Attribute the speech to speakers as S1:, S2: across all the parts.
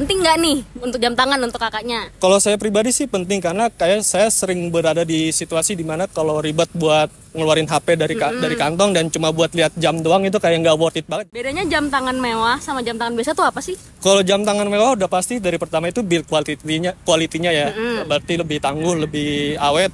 S1: penting nggak nih untuk jam tangan untuk kakaknya?
S2: Kalau saya pribadi sih penting, karena kayak saya sering berada di situasi dimana kalau ribet buat ngeluarin HP dari kantong dan cuma buat lihat jam doang, itu kayak nggak worth it banget.
S1: Bedanya jam tangan mewah sama jam tangan biasa tuh apa sih?
S2: Kalau jam tangan mewah udah pasti dari pertama itu build kualitinya ya, berarti lebih tangguh, lebih awet.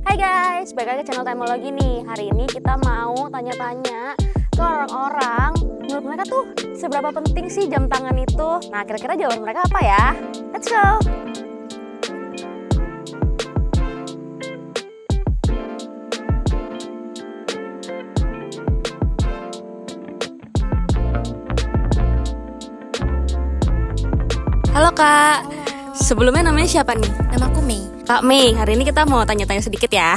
S1: Hai guys, balik lagi ke channel Timology nih. Hari ini kita mau tanya-tanya ke orang-orang, menurut mereka tuh seberapa penting sih jam tangan itu? Nah, kira-kira jawaban mereka apa ya? Let's go! Halo Kak, sebelumnya namanya siapa nih?
S3: Nama aku Mei.
S1: Kak Mei, hari ini kita mau tanya-tanya sedikit ya.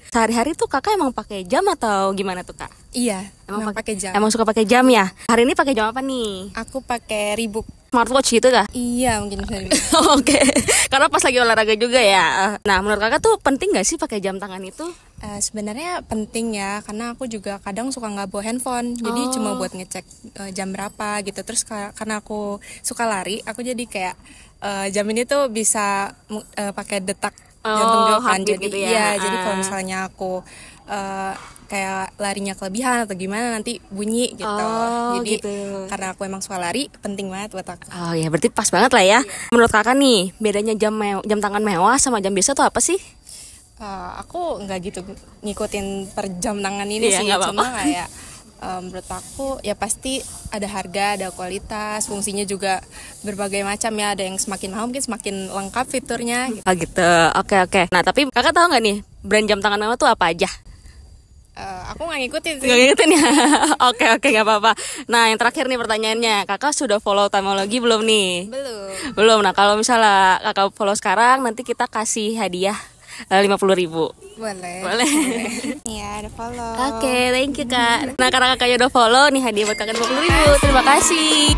S1: Sehari-hari tuh kakak emang pakai jam atau gimana tuh kak?
S3: Iya, emang pakai jam.
S1: Emang suka pakai jam ya? Hari ini pakai jam apa nih?
S3: Aku pakai Reebok.
S1: Smartwatch gitu kah?
S3: Iya, mungkin bisa.
S1: Oke, karena pas lagi olahraga juga ya. Nah, menurut kakak tuh penting nggak sih pakai jam tangan itu?
S3: Sebenarnya penting ya, karena aku juga kadang suka nggak bawa handphone, jadi cuma buat ngecek jam berapa gitu. Terus karena aku suka lari, aku jadi kayak jam ini tuh bisa pakai detak jantung juga kan. Jadi
S1: gitu ya.
S3: Iya, jadi kalau misalnya aku kayak larinya kelebihan atau gimana nanti bunyi gitu. Jadi
S1: gitu.
S3: karena aku emang suka lari, penting banget buat aku.
S1: Oh ya, berarti pas banget lah ya. Menurut kakak nih, bedanya jam tangan mewah sama jam biasa tuh apa sih?
S3: Aku nggak gitu ngikutin per jam tangan ini
S1: Iya,
S3: sih,
S1: nggak
S3: cuma kayak menurut aku ya pasti ada harga, ada kualitas, fungsinya juga berbagai macam ya. Ada yang semakin mahal mungkin semakin lengkap fiturnya. Gitu.
S1: Oh gitu, oke. Nah tapi kakak tahu nggak nih brand jam tangan mewah tuh apa aja?
S3: Aku nggak ngikutin sih.
S1: Nggak ngikutin ya? Oke, nggak apa-apa. Nah yang terakhir nih pertanyaannya, kakak sudah follow Timology belum nih? Belum. Nah kalau misalnya kakak follow sekarang, nanti kita kasih hadiah 50.000.
S3: Boleh. Iya, udah follow.
S1: Oke, thank you kak. Nah karena kakaknya udah follow, nih hadiah buat kakak 50.000. Terima kasih.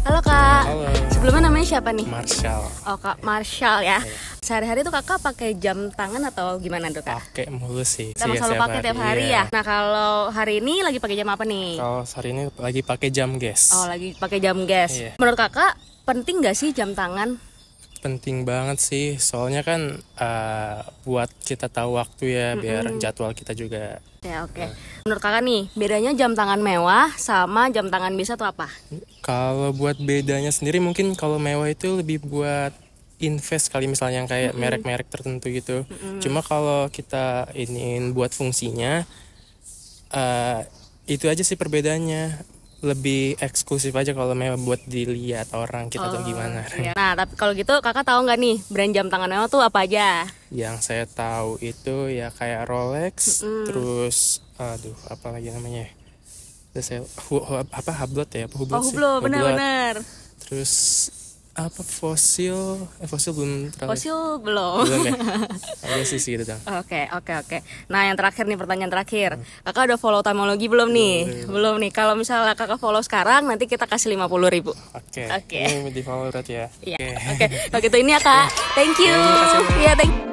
S1: Halo kak.
S2: Halo.
S1: Sebelumnya namanya siapa nih?
S2: Marshall.
S1: Oh kak Marshall ya. Sehari-hari tuh kakak pakai jam tangan atau gimana tuh kak?
S2: Pakai mulu sih.
S1: Sama selalu pakai tiap hari ya. Nah kalau hari ini lagi pakai jam apa nih?
S2: Kalau hari ini lagi pakai jam gas.
S1: Oh lagi pakai jam gas.
S2: Iya.
S1: Menurut kakak penting nggak sih jam tangan?
S2: Penting banget sih, soalnya kan buat kita tahu waktu ya, biar jadwal kita juga.
S1: Ya oke. Menurut kakak nih bedanya jam tangan mewah sama jam tangan biasa tuh apa?
S2: Kalau buat bedanya sendiri mungkin kalau mewah itu lebih buat invest kali, misalnya yang kayak merek-merek tertentu gitu. Cuma kalau kita iniin buat fungsinya, itu aja sih perbedaannya. Lebih eksklusif aja kalau mewah buat dilihat orang kita tuh gimana.
S1: Iya. Nah tapi kalau gitu kakak tahu nggak nih brand jam tangan mewah tuh apa aja?
S2: Yang saya tahu itu ya kayak Rolex, terus apa lagi namanya? Terus saya Hublot ya, Hublot sih.
S1: Hublot, benar.
S2: Terus apa Fossil belum terlalu.
S1: Fossil belum.
S2: Belum ya. Ada sih gitu dong.
S1: Oke. Nah yang terakhir nih, pertanyaan terakhir. Kakak udah follow Timology belum nih? Belum nih. Kalau misalnya kakak follow sekarang, nanti kita kasih 50.000.
S2: Oke.
S1: Oke.
S2: Ini di follow berarti ya.
S1: Iya. Oke. Kalau gitu ini ya kak. Thank you. Iya, thank you.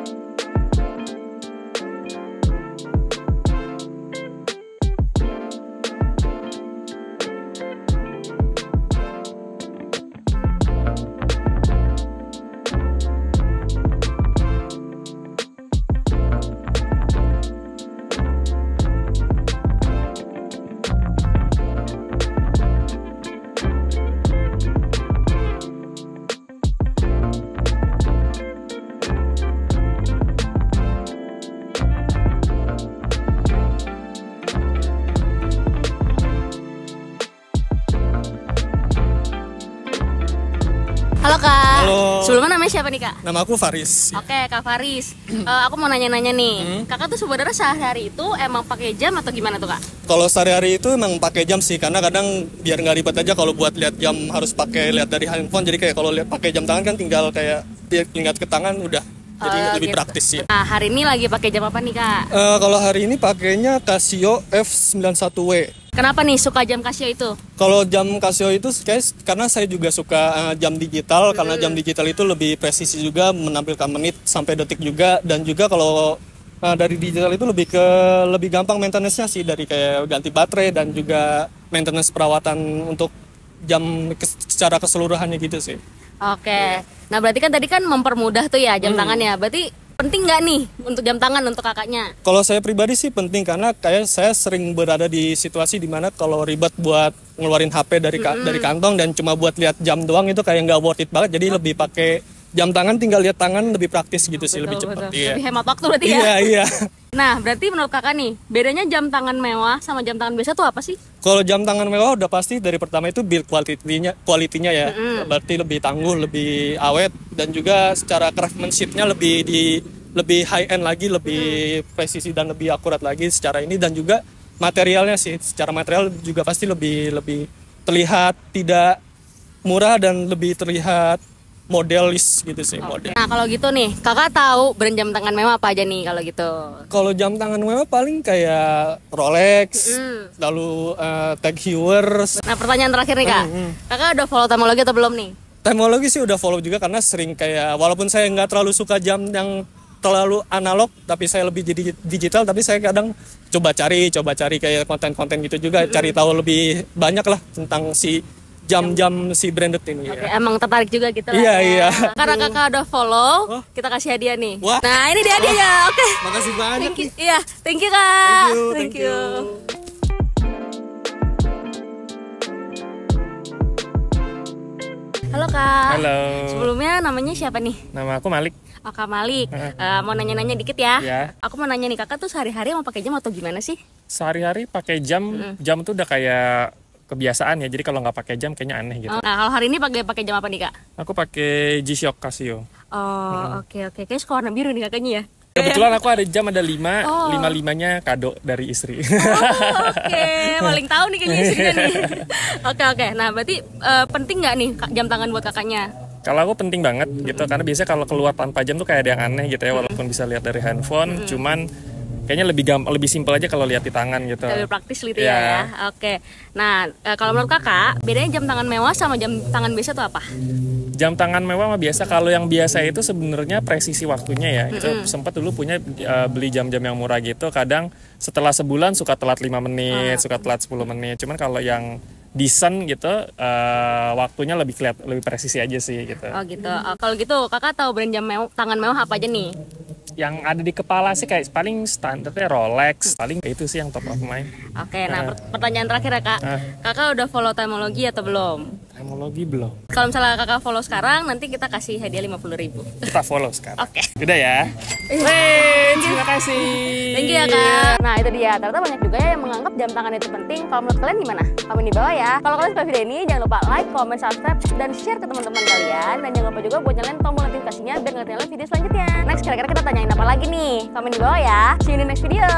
S1: Halo kak.
S2: Halo.
S1: Sebelumnya namanya siapa nih kak?
S2: Nama aku Faris.
S1: Oke kak Faris. Aku mau nanya-nanya nih. Kakak tuh sebenarnya sehari-hari itu emang pakai jam atau gimana tuh kak?
S2: Kalau sehari-hari itu emang pakai jam sih, karena kadang biar nggak ribet aja kalau buat lihat jam harus pakai lihat dari handphone. Jadi kayak kalau lihat pakai jam tangan kan tinggal kayak dia ingat ke tangan udah
S4: Jadi lebih
S1: gitu.
S4: praktis ya.
S1: Nah, hari ini lagi pakai jam apa nih, Kak?
S4: Kalau hari ini pakainya Casio F91W.
S1: Kenapa nih suka jam Casio itu?
S4: Kalau jam Casio itu karena saya juga suka jam digital, karena jam digital itu lebih presisi juga, menampilkan menit sampai detik juga, dan juga kalau dari digital itu lebih gampang maintenance-nya sih, dari kayak ganti baterai dan juga maintenance perawatan untuk jam secara keseluruhannya gitu sih.
S1: Oke. Nah, berarti kan tadi kan mempermudah tuh ya jam tangannya. Berarti penting nggak nih untuk jam tangan untuk kakaknya?
S4: Kalau saya pribadi sih penting, karena kayak saya sering berada di situasi dimana kalau ribet buat ngeluarin HP dari kantong dan cuma buat lihat jam doang itu kayak nggak worth it banget. Jadi lebih pakai jam tangan, tinggal lihat tangan, lebih praktis gitu sih, lebih cepat. Iya.
S1: Lebih hemat waktu berarti ya?
S4: Iya.
S1: Nah, berarti menurut kakak nih, bedanya jam tangan mewah sama jam tangan biasa tuh apa sih?
S4: Kalau jam tangan mewah udah pasti dari pertama itu build quality-nya ya. Berarti lebih tangguh, lebih awet, dan juga secara craftsmanship-nya lebih high end lagi, lebih presisi dan lebih akurat lagi secara ini, dan juga materialnya sih, secara material juga pasti lebih terlihat tidak murah dan lebih terlihat modelis gitu sih, model.
S1: Nah, kalau gitu nih, kakak tahu brand jam tangan mewah apa aja nih kalau gitu?
S4: Kalau jam tangan mewah paling kayak Rolex, lalu Tag Heuer.
S1: Nah, pertanyaan terakhir nih, Kak. Kakak udah follow Timology atau belum nih?
S4: Timology sih udah follow juga, karena sering kayak, walaupun saya nggak terlalu suka jam yang terlalu analog, tapi saya lebih jadi digital, tapi saya kadang coba cari kayak konten-konten gitu juga, cari tahu lebih banyak lah tentang si jam-jam si branded ini.
S1: Oke, emang tertarik juga gitu lah.
S4: Iya.
S1: Karena kakak udah follow, kita kasih hadiah nih.
S4: Wah.
S1: Nah, ini dia hadiahnya. Oke.
S4: Makasih banyak.
S1: Iya, thank you, Kak.
S4: Thank you.
S1: Halo, Kak.
S2: Halo.
S1: Sebelumnya namanya siapa nih?
S2: Nama aku Malik.
S1: Oh, Kak Malik. Mau nanya-nanya dikit ya.
S2: Ya.
S1: Aku mau nanya nih, kakak tuh sehari-hari mau pakai jam atau gimana sih?
S2: Sehari-hari pakai jam, jam tuh udah kayak kebiasaan ya. Jadi kalau nggak pakai jam kayaknya aneh gitu.
S1: Nah, kalau hari ini pakai jam apa nih, Kak?
S2: Aku pakai G-Shock Casio.
S1: Oh, oke. Kayaknya suka warna biru nih kakaknya ya.
S2: Kebetulan aku ada jam ada 5 kado dari istri.
S1: Oke, paling tahu nih kayaknya istrinya nih. Oke. Nah, berarti penting nggak nih jam tangan buat kakaknya?
S2: Kalau aku penting banget gitu, karena biasanya kalau keluar tanpa jam tuh kayak ada yang aneh gitu ya, walaupun bisa lihat dari handphone, cuman kayaknya lebih simpel aja kalau lihat di tangan gitu.
S1: Lebih praktis gitu ya. Oke. Nah, kalau menurut kakak, bedanya jam tangan mewah sama jam tangan biasa tuh apa?
S2: Jam tangan mewah sama biasa, kalau yang biasa itu sebenarnya presisi waktunya ya. Itu sempat dulu beli jam-jam yang murah gitu, kadang setelah sebulan suka telat 5 menit, suka telat 10 menit. Cuman kalau yang decent gitu, waktunya lebih presisi aja sih gitu.
S1: Oh gitu. Kalau gitu kakak tahu brand jam tangan mewah apa aja nih?
S2: Yang ada di kepala sih kayak paling standarnya Rolex, paling itu sih yang top of mind.
S1: Oke, nah pertanyaan terakhir ya, Kak. Kakak udah follow Timology atau belum?
S2: Timology belum.
S1: Kalau misalnya kakak follow sekarang, nanti kita kasih hadiah 50.000.
S2: Kita follow sekarang.
S1: Oke.
S2: Udah ya. Terima kasih.
S1: Thank you ya, Kak. Nah, itu dia. Ternyata banyak juga ya yang menganggap jam tangan itu penting. Kalau menurut kalian gimana? Komen di bawah ya. Kalau kalian suka video ini, jangan lupa like, comment, subscribe, dan share ke teman-teman kalian. Dan jangan lupa juga buat nyalain tombol notifikasinya biar nggak ketinggalan video selanjutnya. Next, kira-kira kita tanyain apa lagi nih? Komen di bawah ya. See you in the next video.